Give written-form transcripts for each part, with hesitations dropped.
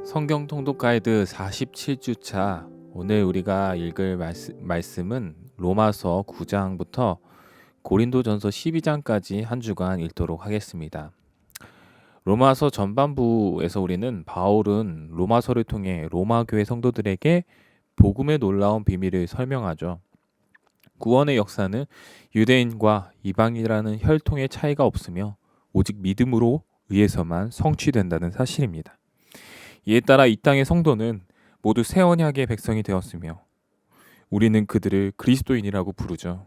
성경 통독 가이드 47주차. 오늘 우리가 읽을 말씀은 로마서 9장부터 고린도전서 12장까지 한 주간 읽도록 하겠습니다. 로마서 전반부에서 우리는 바울은 로마서를 통해 로마 교회 성도들에게 복음의 놀라운 비밀을 설명하죠. 구원의 역사는 유대인과 이방인이라는 혈통의 차이가 없으며 오직 믿음으로 의해서만 성취된다는 사실입니다. 이에 따라 이 땅의 성도는 모두 새 언약의 백성이 되었으며 우리는 그들을 그리스도인이라고 부르죠.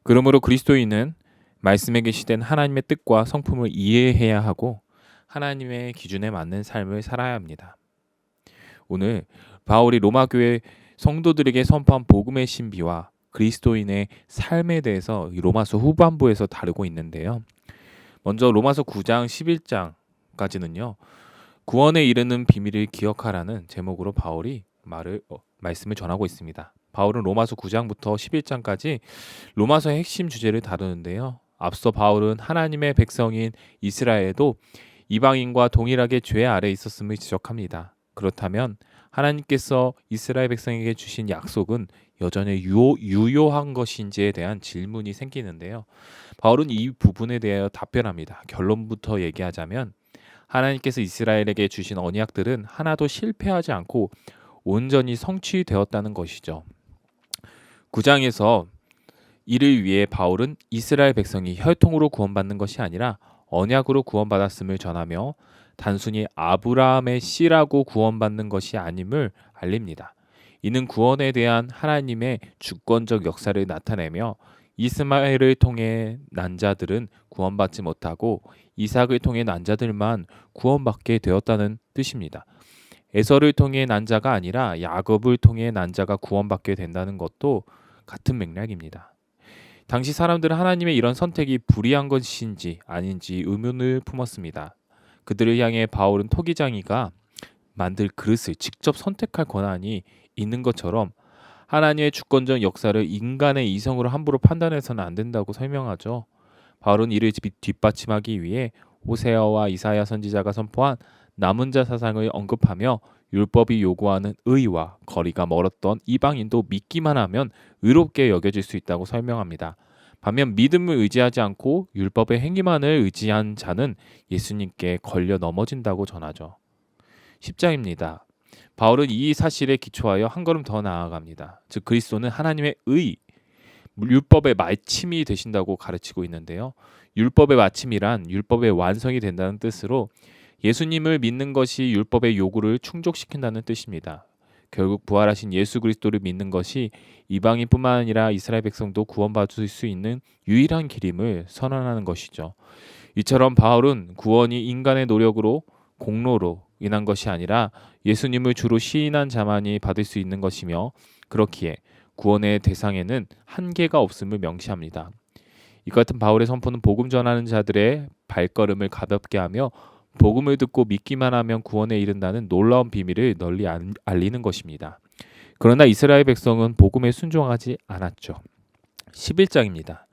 그러므로 그리스도인은 말씀에 계시된 하나님의 뜻과 성품을 이해해야 하고 하나님의 기준에 맞는 삶을 살아야 합니다. 오늘 바울이 로마 교회 성도들에게 선포한 복음의 신비와 그리스도인의 삶에 대해서 로마서 후반부에서 다루고 있는데요. 먼저 로마서 9장 11장까지는요. 구원에 이르는 비밀을 기억하라는 제목으로 바울이 말씀을 전하고 있습니다. 바울은 로마서 9장부터 11장까지 로마서의 핵심 주제를 다루는데요. 앞서 바울은 하나님의 백성인 이스라엘도 이방인과 동일하게 죄 아래 있었음을 지적합니다. 그렇다면 하나님께서 이스라엘 백성에게 주신 약속은 여전히 유효한 것인지에 대한 질문이 생기는데요. 바울은 이 부분에 대하여 답변합니다. 결론부터 얘기하자면 하나님께서 이스라엘에게 주신 언약들은 하나도 실패하지 않고 온전히 성취되었다는 것이죠. 9장에서 이를 위해 바울은 이스라엘 백성이 혈통으로 구원받는 것이 아니라 언약으로 구원받았음을 전하며 단순히 아브라함의 씨라고 구원받는 것이 아님을 알립니다. 이는 구원에 대한 하나님의 주권적 역사를 나타내며 이스마엘을 통해 난 자들은 구원받지 못하고 이삭을 통해 난 자들만 구원받게 되었다는 뜻입니다. 에서를 통해 난 자가 아니라 야곱을 통해 난 자가 구원받게 된다는 것도 같은 맥락입니다. 당시 사람들은 하나님의 이런 선택이 불의한 것인지 아닌지 의문을 품었습니다. 그들을 향해 바울은 토기장이가 만들 그릇을 직접 선택할 권한이 있는 것처럼 하나님의 주권적 역사를 인간의 이성으로 함부로 판단해서는 안 된다고 설명하죠. 바울은 이를 뒷받침하기 위해 호세아와 이사야 선지자가 선포한 남은 자 사상을 언급하며 율법이 요구하는 의와 거리가 멀었던 이방인도 믿기만 하면 의롭게 여겨질 수 있다고 설명합니다. 반면 믿음을 의지하지 않고 율법의 행위만을 의지한 자는 예수님께 걸려 넘어진다고 전하죠. 10장입니다. 바울은 이 사실에 기초하여 한 걸음 더 나아갑니다. 즉 그리스도는 하나님의 의, 율법의 마침이 되신다고 가르치고 있는데요. 율법의 마침이란 율법의 완성이 된다는 뜻으로 예수님을 믿는 것이 율법의 요구를 충족시킨다는 뜻입니다. 결국 부활하신 예수 그리스도를 믿는 것이 이방인뿐만 아니라 이스라엘 백성도 구원받을 수 있는 유일한 길임을 선언하는 것이죠. 이처럼 바울은 구원이 인간의 노력으로 공로로 인한 것이 아니라 예수님을 주로 시인한 자만이 받을 수 있는 것이며 그렇기에 구원의 대상에는 한계가 없음을 명시합니다. 이 같은 바울의 선포는 복음 전하는 자들의 발걸음을 가볍게 하며 복음을 듣고 믿기만 하면 구원에 이른다는 놀라운 비밀을 널리 알리는 것입니다. 그러나 이스라엘 백성은 복음에 순종하지 않았죠. 11장입니다.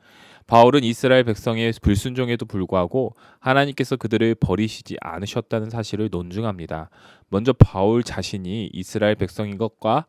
바울은 이스라엘 백성의 불순종에도 불구하고 하나님께서 그들을 버리시지 않으셨다는 사실을 논증합니다. 먼저 바울 자신이 이스라엘 백성인 것과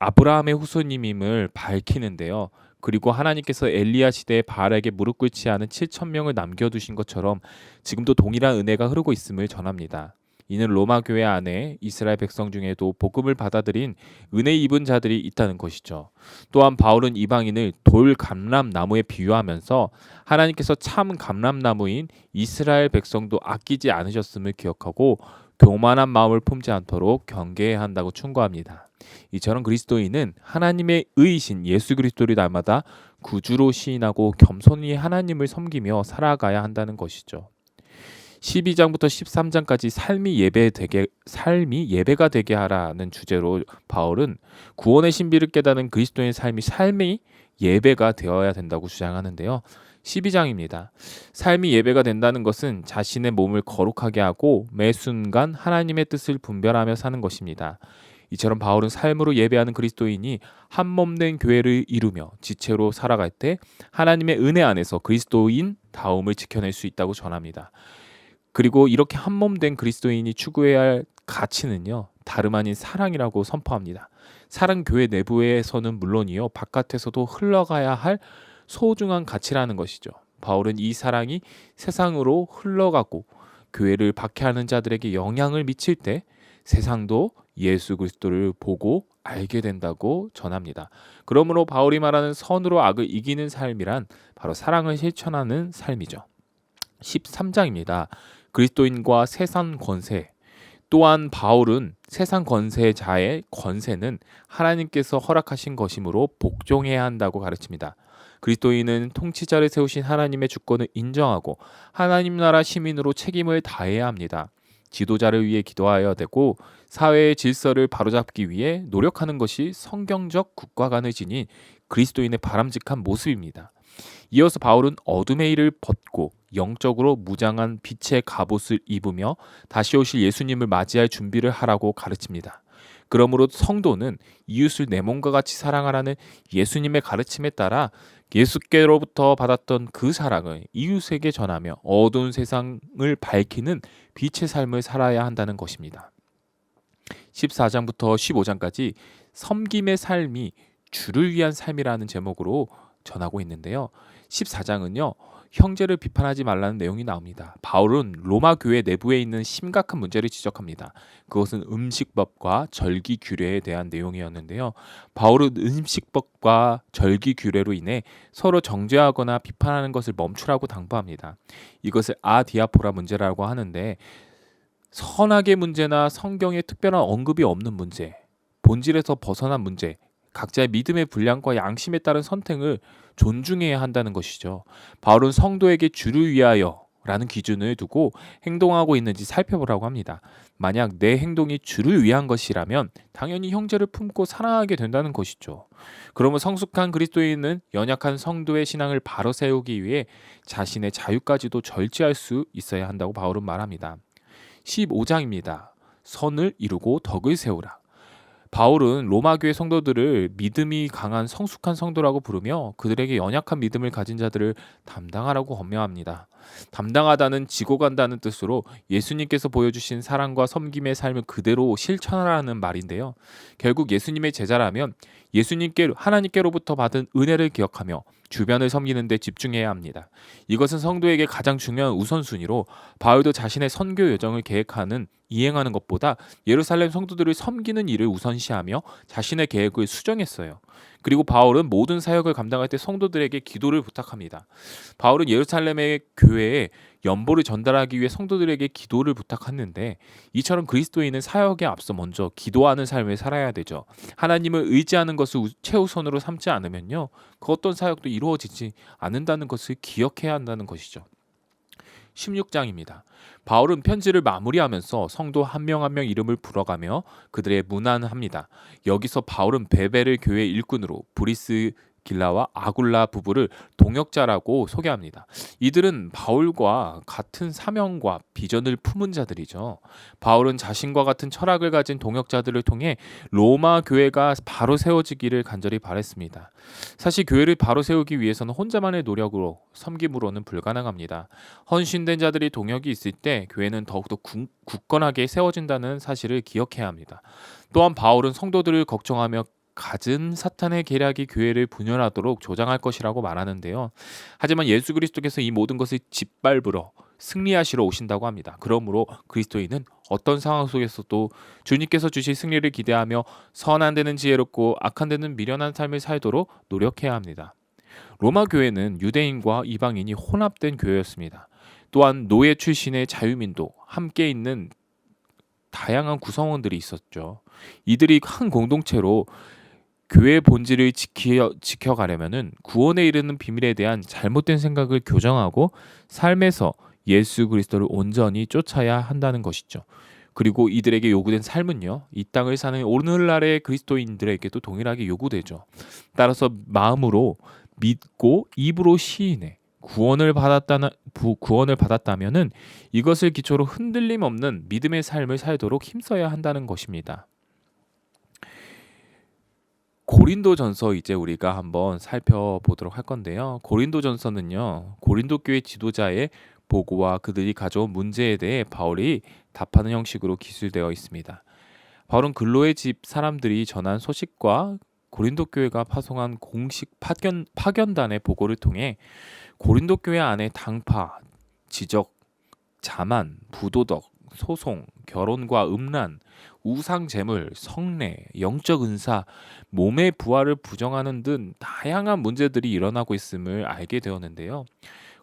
아브라함의 후손님임을 밝히는데요. 그리고 하나님께서 엘리야 시대에 바알에게 무릎 꿇지 않은 7,000명을 남겨두신 것처럼 지금도 동일한 은혜가 흐르고 있음을 전합니다. 이는 로마 교회 안에 이스라엘 백성 중에도 복음을 받아들인 은혜 입은 자들이 있다는 것이죠. 또한 바울은 이방인을 돌 감람나무에 비유하면서 하나님께서 참 감람나무인 이스라엘 백성도 아끼지 않으셨음을 기억하고 교만한 마음을 품지 않도록 경계해야 한다고 충고합니다. 이처럼 그리스도인은 하나님의 의이신 예수 그리스도를 날마다 구주로 시인하고 겸손히 하나님을 섬기며 살아가야 한다는 것이죠. 12장부터 13장까지 삶이 예배가 되게 하라는 주제로 바울은 구원의 신비를 깨닫는 그리스도인의 삶이 예배가 되어야 된다고 주장하는데요. 12장입니다. 삶이 예배가 된다는 것은 자신의 몸을 거룩하게 하고 매 순간 하나님의 뜻을 분별하며 사는 것입니다. 이처럼 바울은 삶으로 예배하는 그리스도인이 한 몸 된 교회를 이루며 지체로 살아갈 때 하나님의 은혜 안에서 그리스도인 다움을 지켜낼 수 있다고 전합니다. 그리고 이렇게 한 몸 된 그리스도인이 추구해야 할 가치는요, 다름 아닌 사랑이라고 선포합니다. 사랑 교회 내부에서는 물론이요, 바깥에서도 흘러가야 할 소중한 가치라는 것이죠. 바울은 이 사랑이 세상으로 흘러가고 교회를 박해하는 자들에게 영향을 미칠 때 세상도 예수 그리스도를 보고 알게 된다고 전합니다. 그러므로 바울이 말하는 선으로 악을 이기는 삶이란 바로 사랑을 실천하는 삶이죠. 13장입니다. 그리스도인과 세상 권세. 또한 바울은 세상 권세자의 권세는 하나님께서 허락하신 것이므로 복종해야 한다고 가르칩니다. 그리스도인은 통치자를 세우신 하나님의 주권을 인정하고 하나님 나라 시민으로 책임을 다해야 합니다. 지도자를 위해 기도하여야 되고 사회의 질서를 바로잡기 위해 노력하는 것이 성경적 국가관을 지닌 그리스도인의 바람직한 모습입니다. 이어서 바울은 어둠의 일을 벗고 영적으로 무장한 빛의 갑옷을 입으며 다시 오실 예수님을 맞이할 준비를 하라고 가르칩니다. 그러므로 성도는 이웃을 내 몸과 같이 사랑하라는 예수님의 가르침에 따라 예수께로부터 받았던 그 사랑을 이웃에게 전하며 어두운 세상을 밝히는 빛의 삶을 살아야 한다는 것입니다. 14장부터 15장까지 섬김의 삶이 주를 위한 삶이라는 제목으로 전하고 있는데요. 14장은요. 형제를 비판하지 말라는 내용이 나옵니다. 바울은 로마 교회 내부에 있는 심각한 문제를 지적합니다. 그것은 음식법과 절기 규례에 대한 내용이었는데요. 바울은 음식법과 절기 규례로 인해 서로 정죄하거나 비판하는 것을 멈추라고 당부합니다. 이것을 아디아포라 문제라고 하는데 선악의 문제나 성경에 특별한 언급이 없는 문제, 본질에서 벗어난 문제, 각자의 믿음의 분량과 양심에 따른 선택을 존중해야 한다는 것이죠. 바울은 성도에게 주를 위하여 라는 기준을 두고 행동하고 있는지 살펴보라고 합니다. 만약 내 행동이 주를 위한 것이라면 당연히 형제를 품고 사랑하게 된다는 것이죠. 그러면 성숙한 그리스도인은 연약한 성도의 신앙을 바로 세우기 위해 자신의 자유까지도 절제할 수 있어야 한다고 바울은 말합니다. 15장입니다. 선을 이루고 덕을 세우라. 바울은 로마 교회 성도들을 믿음이 강한 성숙한 성도라고 부르며 그들에게 연약한 믿음을 가진 자들을 담당하라고 권면합니다. 담당하다는 지고 간다는 뜻으로 예수님께서 보여주신 사랑과 섬김의 삶을 그대로 실천하라는 말인데요. 결국 예수님의 제자라면 하나님께로부터 받은 은혜를 기억하며 주변을 섬기는 데 집중해야 합니다. 이것은 성도에게 가장 중요한 우선순위로 바울도 자신의 선교 여정을 이행하는 것보다 예루살렘 성도들을 섬기는 일을 우선시하며 자신의 계획을 수정했어요. 그리고 바울은 모든 사역을 감당할 때 성도들에게 기도를 부탁합니다. 바울은 예루살렘의 교회에 연보를 전달하기 위해 성도들에게 기도를 부탁했는데 이처럼 그리스도인은 사역에 앞서 먼저 기도하는 삶을 살아야 되죠. 하나님을 의지하는 것을 최우선으로 삼지 않으면요, 그 어떤 사역도 이루어지지 않는다는 것을 기억해야 한다는 것이죠. 16장입니다. 바울은 편지를 마무리하면서 성도 한 명 한 명 이름을 불어가며 그들의 문안합니다. 여기서 바울은 베베를 교회 일꾼으로 브리스길라와 아굴라 부부를 동역자라고 소개합니다. 이들은 바울과 같은 사명과 비전을 품은 자들이죠. 바울은 자신과 같은 철학을 가진 동역자들을 통해 로마 교회가 바로 세워지기를 간절히 바랬습니다. 사실 교회를 바로 세우기 위해서는 혼자만의 노력으로 섬김으로는 불가능합니다. 헌신된 자들이 동역이 있을 때 교회는 더욱더 굳건하게 세워진다는 사실을 기억해야 합니다. 또한 바울은 성도들을 걱정하며 갖은 사탄의 계략이 교회를 분열하도록 조장할 것이라고 말하는데요. 하지만 예수 그리스도께서 이 모든 것을 짓밟으러 승리하시러 오신다고 합니다. 그러므로 그리스도인은 어떤 상황 속에서도 주님께서 주실 승리를 기대하며 선한 데는 지혜롭고 악한 데는 미련한 삶을 살도록 노력해야 합니다. 로마 교회는 유대인과 이방인이 혼합된 교회였습니다. 또한 노예 출신의 자유민도 함께 있는 다양한 구성원들이 있었죠. 이들이 한 공동체로 교회의 본질을 지켜가려면은 구원에 이르는 비밀에 대한 잘못된 생각을 교정하고 삶에서 예수 그리스도를 온전히 쫓아야 한다는 것이죠. 그리고 이들에게 요구된 삶은요, 이 땅을 사는 오늘날의 그리스도인들에게도 동일하게 요구되죠. 따라서 마음으로 믿고 입으로 시인해 구원을 받았다면은 이것을 기초로 흔들림 없는 믿음의 삶을 살도록 힘써야 한다는 것입니다. 고린도전서 이제 우리가 한번 살펴보도록 할 건데요. 고린도전서는요, 고린도 교회 지도자의 보고와 그들이 가져온 문제에 대해 바울이 답하는 형식으로 기술되어 있습니다. 바울은 근로의 집 사람들이 전한 소식과 고린도 교회가 파송한 공식 파견단의 보고를 통해 고린도 교회 안에 당파, 지적, 자만, 부도덕, 소송, 결혼과 음란, 우상 제물, 성례, 영적 은사, 몸의 부활을 부정하는 등 다양한 문제들이 일어나고 있음을 알게 되었는데요.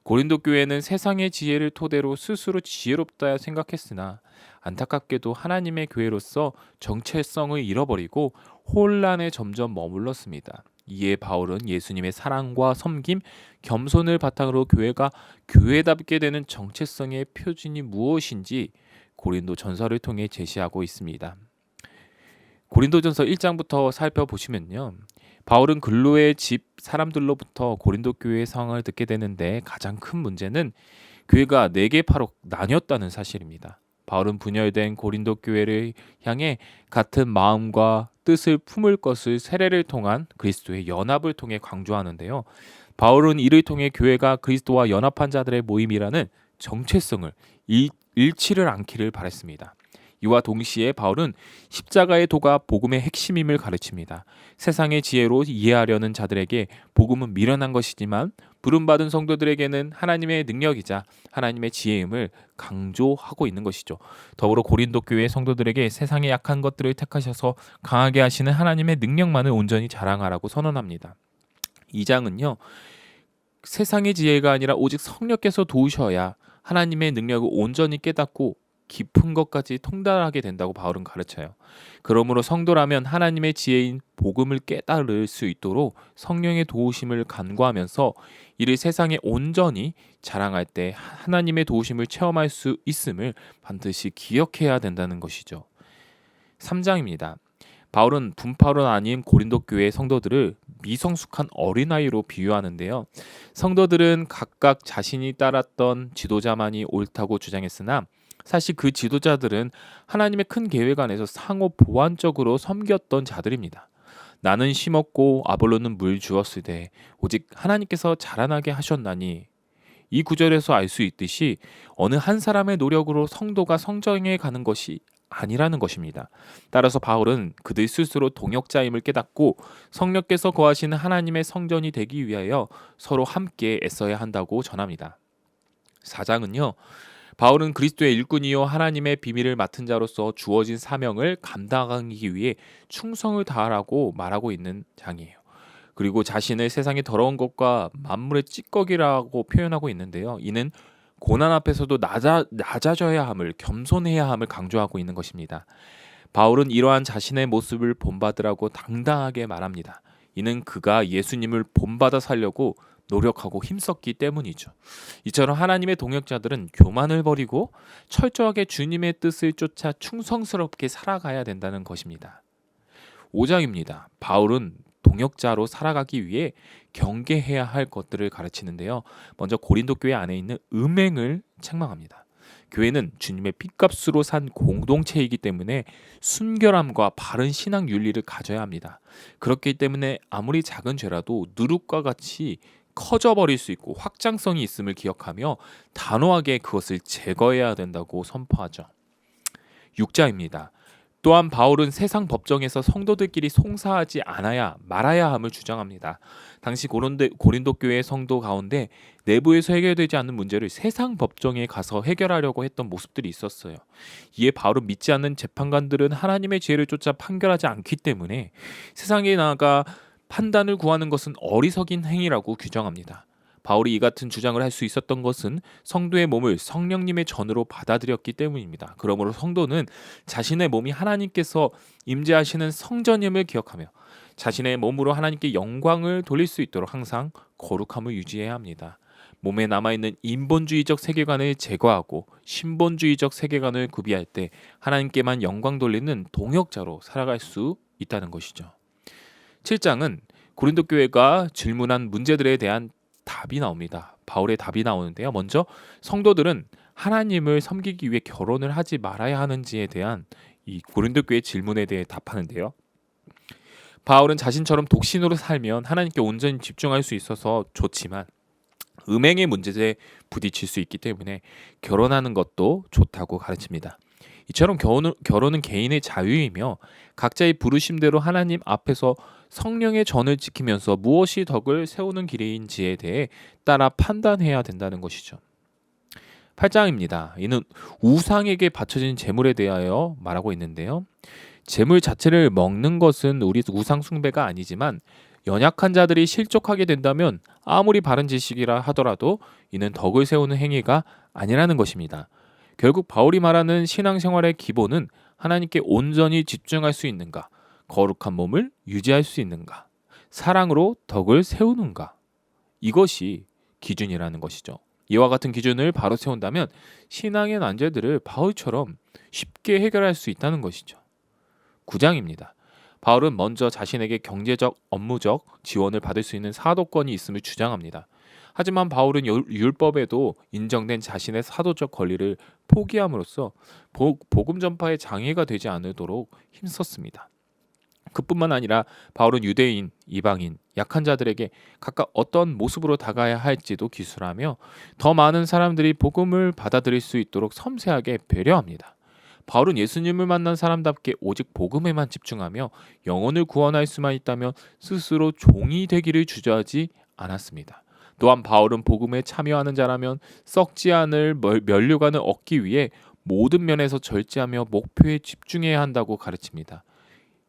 고린도 교회는 세상의 지혜를 토대로 스스로 지혜롭다 생각했으나 안타깝게도 하나님의 교회로서 정체성을 잃어버리고 혼란에 점점 머물렀습니다. 이에 바울은 예수님의 사랑과 섬김, 겸손을 바탕으로 교회가 교회답게 되는 정체성의 표준이 무엇인지 고린도 전서를 통해 제시하고 있습니다. 고린도전서 1장부터 살펴보시면요. 바울은 근로의 집 사람들로부터 고린도 교회의 상황을 듣게 되는데 가장 큰 문제는 교회가 4개 파로 나뉘었다는 사실입니다. 바울은 분열된 고린도 교회를 향해 같은 마음과 뜻을 품을 것을 세례를 통한 그리스도의 연합을 통해 강조하는데요. 바울은 이를 통해 교회가 그리스도와 연합한 자들의 모임이라는 정체성을 잃지를 않기를 바랬습니다. 이와 동시에 바울은 십자가의 도가 복음의 핵심임을 가르칩니다. 세상의 지혜로 이해하려는 자들에게 복음은 미련한 것이지만 부름받은 성도들에게는 하나님의 능력이자 하나님의 지혜임을 강조하고 있는 것이죠. 더불어 고린도 교회 성도들에게 세상의 약한 것들을 택하셔서 강하게 하시는 하나님의 능력만을 온전히 자랑하라고 선언합니다. 2장은요. 세상의 지혜가 아니라 오직 성령께서 도우셔야 하나님의 능력을 온전히 깨닫고 깊은 것까지 통달하게 된다고 바울은 가르쳐요. 그러므로 성도라면 하나님의 지혜인 복음을 깨달을 수 있도록 성령의 도우심을 간구하면서 이를 세상에 온전히 자랑할 때 하나님의 도우심을 체험할 수 있음을 반드시 기억해야 된다는 것이죠. 3장입니다. 바울은 분파론 아닌 고린도 교회 성도들을 미성숙한 어린아이로 비유하는데요. 성도들은 각각 자신이 따랐던 지도자만이 옳다고 주장했으나 사실 그 지도자들은 하나님의 큰 계획 안에서 상호 보완적으로 섬겼던 자들입니다. 나는 심었고 아볼로는 물 주었으되 오직 하나님께서 자라나게 하셨나니, 이 구절에서 알 수 있듯이 어느 한 사람의 노력으로 성도가 성정해 가는 것이 아니라는 것입니다. 따라서 바울은 그들 스스로 동역자임을 깨닫고 성령께서 거하시는 하나님의 성전이 되기 위하여 서로 함께 애써야 한다고 전합니다. 4장은요. 바울은 그리스도의 일꾼이요 하나님의 비밀을 맡은 자로서 주어진 사명을 감당하기 위해 충성을 다하라고 말하고 있는 장이에요. 그리고 자신을 세상의 더러운 것과 만물의 찌꺼기라고 표현하고 있는데요. 이는 고난 앞에서도 낮아져야 함을, 겸손해야 함을 강조하고 있는 것입니다. 바울은 이러한 자신의 모습을 본받으라고 당당하게 말합니다. 이는 그가 예수님을 본받아 살려고 노력하고 힘썼기 때문이죠. 이처럼 하나님의 동역자들은 교만을 버리고 철저하게 주님의 뜻을 쫓아 충성스럽게 살아가야 된다는 것입니다. 5장입니다. 바울은 동역자로 살아가기 위해 경계해야 할 것들을 가르치는데요. 먼저 고린도 교회 안에 있는 음행을 책망합니다. 교회는 주님의 핏값으로 산 공동체이기 때문에 순결함과 바른 신앙 윤리를 가져야 합니다. 그렇기 때문에 아무리 작은 죄라도 누룩과 같이 커져버릴 수 있고 확장성이 있음을 기억하며 단호하게 그것을 제거해야 된다고 선포하죠. 6장입니다. 또한 바울은 세상 법정에서 성도들끼리 송사하지 않아야 말아야 함을 주장합니다. 당시 고린도 교회 성도 가운데 내부에서 해결되지 않는 문제를 세상 법정에 가서 해결하려고 했던 모습들이 있었어요. 이에 바울은 믿지 않는 재판관들은 하나님의 지혜를 쫓아 판결하지 않기 때문에 세상에 나아가 판단을 구하는 것은 어리석인 행위라고 규정합니다. 바울이 이 같은 주장을 할 수 있었던 것은 성도의 몸을 성령님의 전으로 받아들였기 때문입니다. 그러므로 성도는 자신의 몸이 하나님께서 임재하시는 성전임을 기억하며 자신의 몸으로 하나님께 영광을 돌릴 수 있도록 항상 거룩함을 유지해야 합니다. 몸에 남아있는 인본주의적 세계관을 제거하고 신본주의적 세계관을 구비할 때 하나님께만 영광 돌리는 동역자로 살아갈 수 있다는 것이죠. 7장은 고린도 교회가 질문한 문제들에 대한 답이 나옵니다. 바울의 답이 나오는데요. 먼저 성도들은 하나님을 섬기기 위해 결혼을 하지 말아야 하는지에 대한 이 고린도 교회 질문에 대해 답하는데요. 바울은 자신처럼 독신으로 살면 하나님께 온전히 집중할 수 있어서 좋지만 음행의 문제에 부딪힐 수 있기 때문에 결혼하는 것도 좋다고 가르칩니다. 이처럼 결혼은 개인의 자유이며 각자의 부르심대로 하나님 앞에서 성령의 전을 지키면서 무엇이 덕을 세우는 길인지에 대해 따라 판단해야 된다는 것이죠. 8장입니다. 이는 우상에게 바쳐진 제물에 대하여 말하고 있는데요. 제물 자체를 먹는 것은 우리 우상 숭배가 아니지만 연약한 자들이 실족하게 된다면 아무리 바른 지식이라 하더라도 이는 덕을 세우는 행위가 아니라는 것입니다. 결국 바울이 말하는 신앙생활의 기본은 하나님께 온전히 집중할 수 있는가, 거룩한 몸을 유지할 수 있는가, 사랑으로 덕을 세우는가, 이것이 기준이라는 것이죠. 이와 같은 기준을 바로 세운다면 신앙의 난제들을 바울처럼 쉽게 해결할 수 있다는 것이죠. 9장입니다. 바울은 먼저 자신에게 경제적, 업무적 지원을 받을 수 있는 사도권이 있음을 주장합니다. 하지만 바울은 율법에도 인정된 자신의 사도적 권리를 포기함으로써 복음 전파에 장애가 되지 않도록 힘썼습니다. 그뿐만 아니라 바울은 유대인, 이방인, 약한 자들에게 각각 어떤 모습으로 다가야 할지도 기술하며 더 많은 사람들이 복음을 받아들일 수 있도록 섬세하게 배려합니다. 바울은 예수님을 만난 사람답게 오직 복음에만 집중하며 영혼을 구원할 수만 있다면 스스로 종이 되기를 주저하지 않았습니다. 또한 바울은 복음에 참여하는 자라면 썩지 않을 면류관을 얻기 위해 모든 면에서 절제하며 목표에 집중해야 한다고 가르칩니다.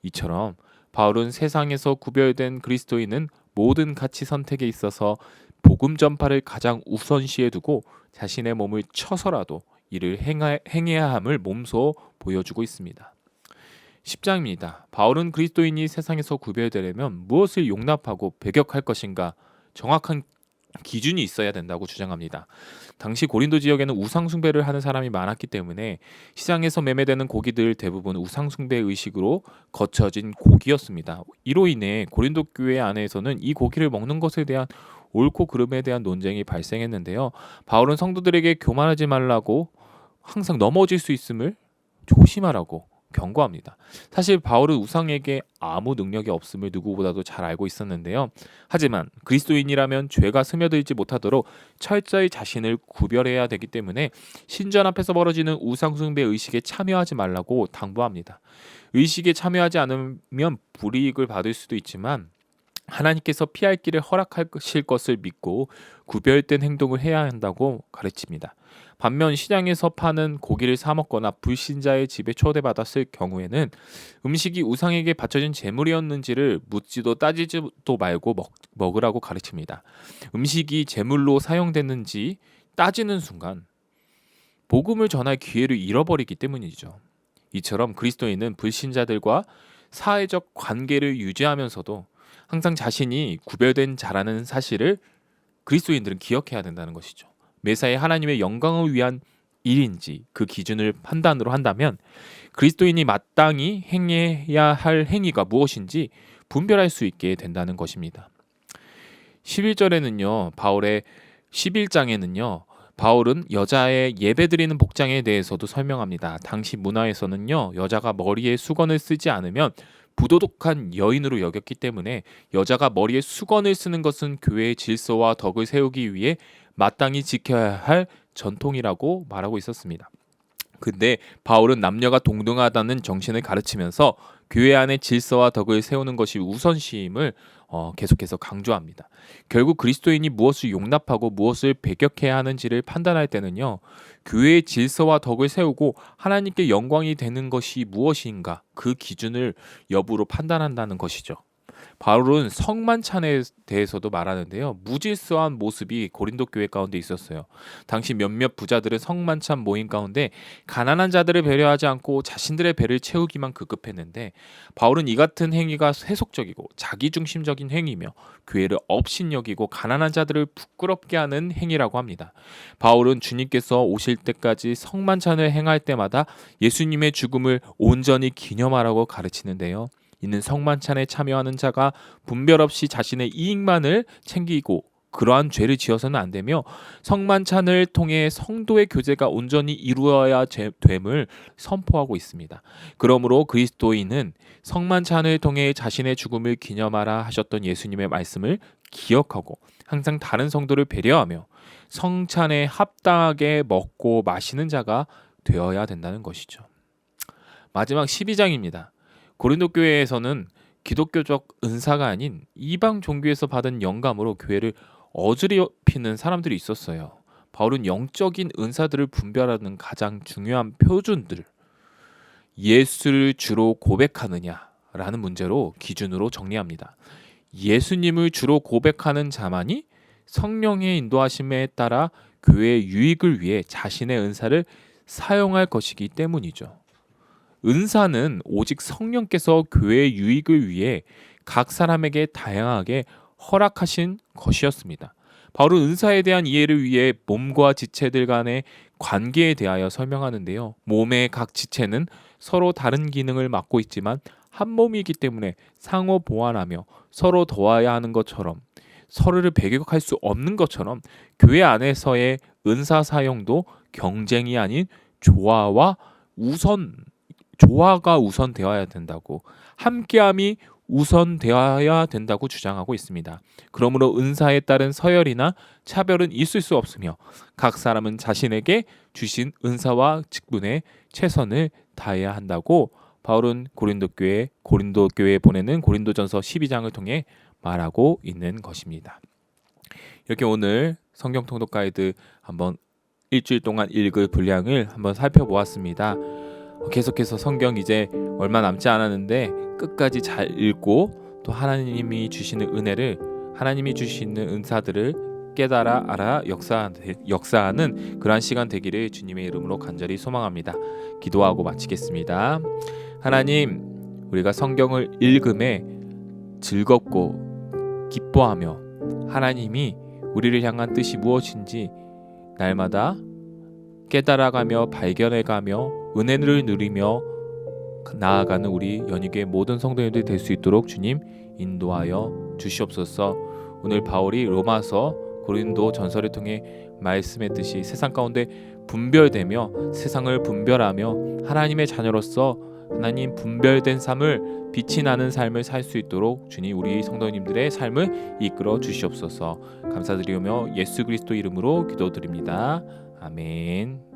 이처럼 바울은 세상에서 구별된 그리스도인은 모든 가치 선택에 있어서 복음 전파를 가장 우선시해 두고 자신의 몸을 쳐서라도 이를 행해야 함을 몸소 보여주고 있습니다. 10장입니다. 바울은 그리스도인이 세상에서 구별되려면 무엇을 용납하고 배격할 것인가 정확한 기준이 있어야 된다고 주장합니다. 당시 고린도 지역에는 우상 숭배를 하는 사람이 많았기 때문에 시장에서 매매되는 고기들 대부분 우상 숭배 의식으로 거쳐진 고기였습니다. 이로 인해 고린도 교회 안에서는 이 고기를 먹는 것에 대한 옳고 그름에 대한 논쟁이 발생했는데요. 바울은 성도들에게 교만하지 말라고 항상 넘어질 수 있음을 조심하라고 경고합니다. 사실 바울은 우상에게 아무 능력이 없음을 누구보다도 잘 알고 있었는데요. 하지만 그리스도인이라면 죄가 스며들지 못하도록 철저히 자신을 구별해야 되기 때문에 신전 앞에서 벌어지는 우상 숭배 의식에 참여하지 말라고 당부합니다. 의식에 참여하지 않으면 불이익을 받을 수도 있지만 하나님께서 피할 길을 허락하실 것을 믿고 구별된 행동을 해야 한다고 가르칩니다. 반면 시장에서 파는 고기를 사 먹거나 불신자의 집에 초대받았을 경우에는 음식이 우상에게 바쳐진 제물이었는지를 묻지도 따지지도 말고 먹으라고 가르칩니다. 음식이 제물로 사용됐는지 따지는 순간 복음을 전할 기회를 잃어버리기 때문이죠. 이처럼 그리스도인은 불신자들과 사회적 관계를 유지하면서도 항상 자신이 구별된 자라는 사실을 그리스도인들은 기억해야 된다는 것이죠. 매사에 하나님의 영광을 위한 일인지 그 기준을 판단으로 한다면 그리스도인이 마땅히 행해야 할 행위가 무엇인지 분별할 수 있게 된다는 것입니다. 11절에는요. 바울의 11장에는요. 바울은 여자의 예배드리는 복장에 대해서도 설명합니다. 당시 문화에서는요. 여자가 머리에 수건을 쓰지 않으면 부도덕한 여인으로 여겼기 때문에 여자가 머리에 수건을 쓰는 것은 교회의 질서와 덕을 세우기 위해 마땅히 지켜야 할 전통이라고 말하고 있었습니다. 근데 바울은 남녀가 동등하다는 정신을 가르치면서 교회 안의 질서와 덕을 세우는 것이 우선시임을 계속해서 강조합니다. 결국 그리스도인이 무엇을 용납하고 무엇을 배격해야 하는지를 판단할 때는요. 교회의 질서와 덕을 세우고 하나님께 영광이 되는 것이 무엇인가 그 기준을 여부로 판단한다는 것이죠. 바울은 성만찬에 대해서도 말하는데요. 무질서한 모습이 고린도 교회 가운데 있었어요. 당시 몇몇 부자들은 성만찬 모임 가운데 가난한 자들을 배려하지 않고 자신들의 배를 채우기만 급급했는데 바울은 이 같은 행위가 세속적이고 자기중심적인 행위며 교회를 업신여기고 가난한 자들을 부끄럽게 하는 행위라고 합니다. 바울은 주님께서 오실 때까지 성만찬을 행할 때마다 예수님의 죽음을 온전히 기념하라고 가르치는데요. 이는 성만찬에 참여하는 자가 분별 없이 자신의 이익만을 챙기고 그러한 죄를 지어서는 안 되며 성만찬을 통해 성도의 교제가 온전히 이루어야 됨을 선포하고 있습니다. 그러므로 그리스도인은 성만찬을 통해 자신의 죽음을 기념하라 하셨던 예수님의 말씀을 기억하고 항상 다른 성도를 배려하며 성찬에 합당하게 먹고 마시는 자가 되어야 된다는 것이죠. 마지막 12장입니다. 고린도 교회에서는 기독교적 은사가 아닌 이방 종교에서 받은 영감으로 교회를 어지럽히는 사람들이 있었어요. 바울은 영적인 은사들을 분별하는 가장 중요한 표준들, 예수를 주로 고백하느냐라는 문제로 기준으로 정리합니다. 예수님을 주로 고백하는 자만이 성령의 인도하심에 따라 교회의 유익을 위해 자신의 은사를 사용할 것이기 때문이죠. 은사는 오직 성령께서 교회의 유익을 위해 각 사람에게 다양하게 허락하신 것이었습니다. 바울은 은사에 대한 이해를 위해 몸과 지체들 간의 관계에 대하여 설명하는데요. 몸의 각 지체는 서로 다른 기능을 맡고 있지만 한 몸이기 때문에 상호 보완하며 서로 도와야 하는 것처럼, 서로를 배격할 수 없는 것처럼 교회 안에서의 은사 사용도 경쟁이 아닌 조화가 우선되어야 된다고, 함께함이 우선되어야 된다고 주장하고 있습니다. 그러므로 은사에 따른 서열이나 차별은 있을 수 없으며 각 사람은 자신에게 주신 은사와 직분에 최선을 다해야 한다고 바울은 고린도 교회에 보내는 고린도전서 12장을 통해 말하고 있는 것입니다. 이렇게 오늘 성경 통독 가이드 한번 일주일 동안 읽을 분량을 한번 살펴보았습니다. 계속해서 성경 이제 얼마 남지 않았는데 끝까지 잘 읽고 또 하나님이 주시는 은혜를, 하나님이 주시는 은사들을 깨달아 알아 역사하는 그러한 시간 되기를 주님의 이름으로 간절히 소망합니다. 기도하고 마치겠습니다. 하나님, 우리가 성경을 읽음에 즐겁고 기뻐하며 하나님이 우리를 향한 뜻이 무엇인지 날마다 깨달아가며 발견해가며 은혜를 누리며 나아가는 우리 연희교회 모든 성도님들이 될 수 있도록 주님 인도하여 주시옵소서. 오늘 바울이 로마서 고린도 전설을 통해 말씀했듯이 세상 가운데 분별되며 세상을 분별하며 하나님의 자녀로서 하나님 분별된 삶을, 빛이 나는 삶을 살 수 있도록 주님 우리 성도님들의 삶을 이끌어 주시옵소서. 감사드리며 예수 그리스도 이름으로 기도드립니다. 아멘.